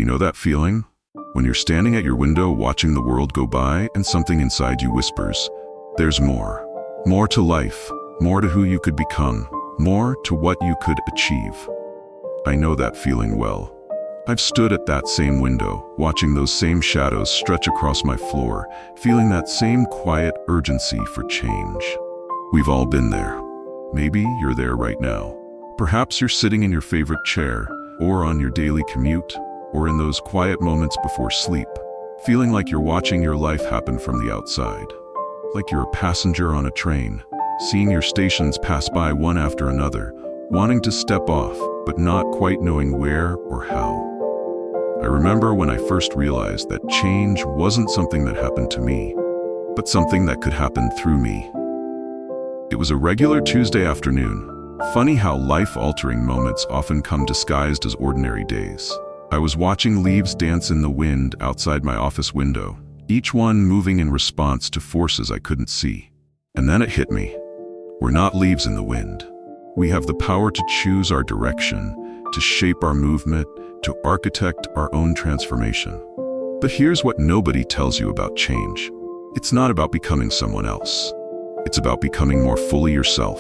You know that feeling? When you're standing at your window watching the world go by and something inside you whispers, there's more. More to life, more to who you could become, more to what you could achieve. I know that feeling well. I've stood at that same window, watching those same shadows stretch across my floor, feeling that same quiet urgency for change. We've all been there. Maybe you're there right now. Perhaps you're sitting in your favorite chair, or on your daily commute, or in those quiet moments before sleep, feeling like you're watching your life happen from the outside. Like you're a passenger on a train, seeing your stations pass by one after another, wanting to step off, but not quite knowing where or how. I remember when I first realized that change wasn't something that happened to me, but something that could happen through me. It was a regular Tuesday afternoon. Funny how life-altering moments often come disguised as ordinary days. I was watching leaves dance in the wind outside my office window, each one moving in response to forces I couldn't see. And then it hit me. We're not leaves in the wind. We have the power to choose our direction, to shape our movement, to architect our own transformation. But here's what nobody tells you about change. It's not about becoming someone else. It's about becoming more fully yourself.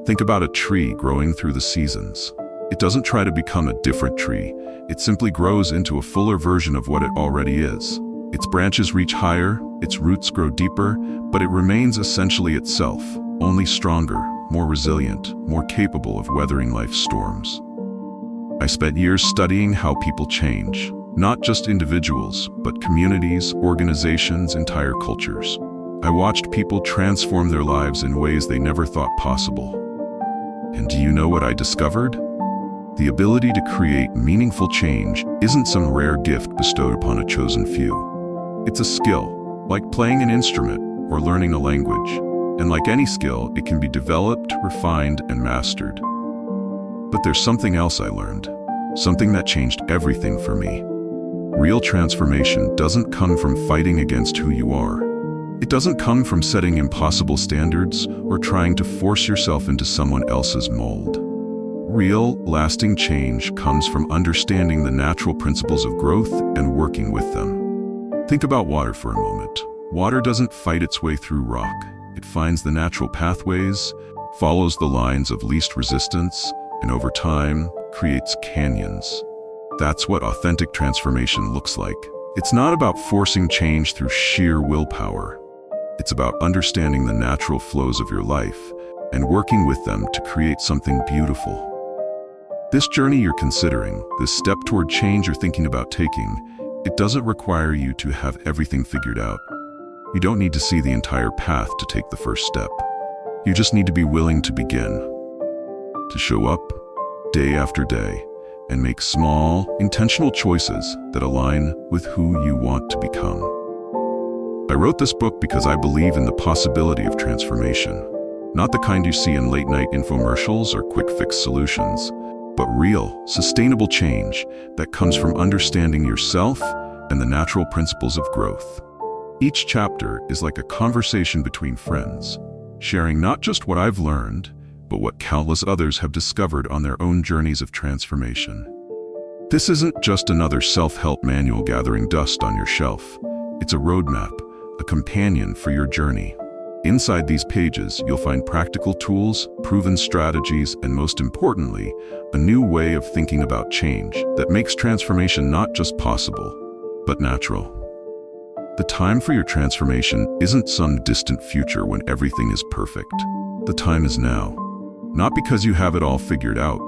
Think about a tree growing through the seasons. It doesn't try to become a different tree. It simply grows into a fuller version of what it already is. Its branches reach higher, its roots grow deeper, but it remains essentially itself, only stronger, more resilient, more capable of weathering life's storms. I spent years studying how people change, not just individuals, but communities, organizations, entire cultures. I watched people transform their lives in ways they never thought possible. And do you know what I discovered? The ability to create meaningful change isn't some rare gift bestowed upon a chosen few. It's a skill, like playing an instrument or learning a language. And like any skill, it can be developed, refined, and mastered. But there's something else I learned, something that changed everything for me. Real transformation doesn't come from fighting against who you are. It doesn't come from setting impossible standards or trying to force yourself into someone else's mold. Real, lasting change comes from understanding the natural principles of growth and working with them. Think about water for a moment. Water doesn't fight its way through rock. It finds the natural pathways, follows the lines of least resistance, and over time, creates canyons. That's what authentic transformation looks like. It's not about forcing change through sheer willpower. It's about understanding the natural flows of your life and working with them to create something beautiful. This journey you're considering, this step toward change you're thinking about taking, it doesn't require you to have everything figured out. You don't need to see the entire path to take the first step. You just need to be willing to begin, to show up day after day and make small, intentional choices that align with who you want to become. I wrote this book because I believe in the possibility of transformation, not the kind you see in late-night infomercials or quick-fix solutions, but real, sustainable change that comes from understanding yourself and the natural principles of growth. Each chapter is like a conversation between friends, sharing not just what I've learned, but what countless others have discovered on their own journeys of transformation. This isn't just another self-help manual gathering dust on your shelf. It's a roadmap, a companion for your journey. Inside these pages, you'll find practical tools, proven strategies, and most importantly, a new way of thinking about change that makes transformation not just possible, but natural. The time for your transformation isn't some distant future when everything is perfect. The time is now. Not because you have it all figured out,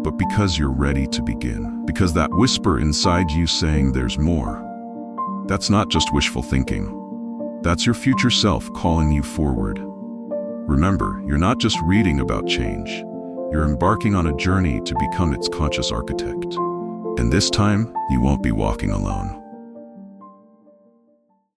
but because you're ready to begin. Because that whisper inside you saying there's more. That's not just wishful thinking. That's your future self calling you forward. Remember, you're not just reading about change. You're embarking on a journey to become its conscious architect. And this time, you won't be walking alone.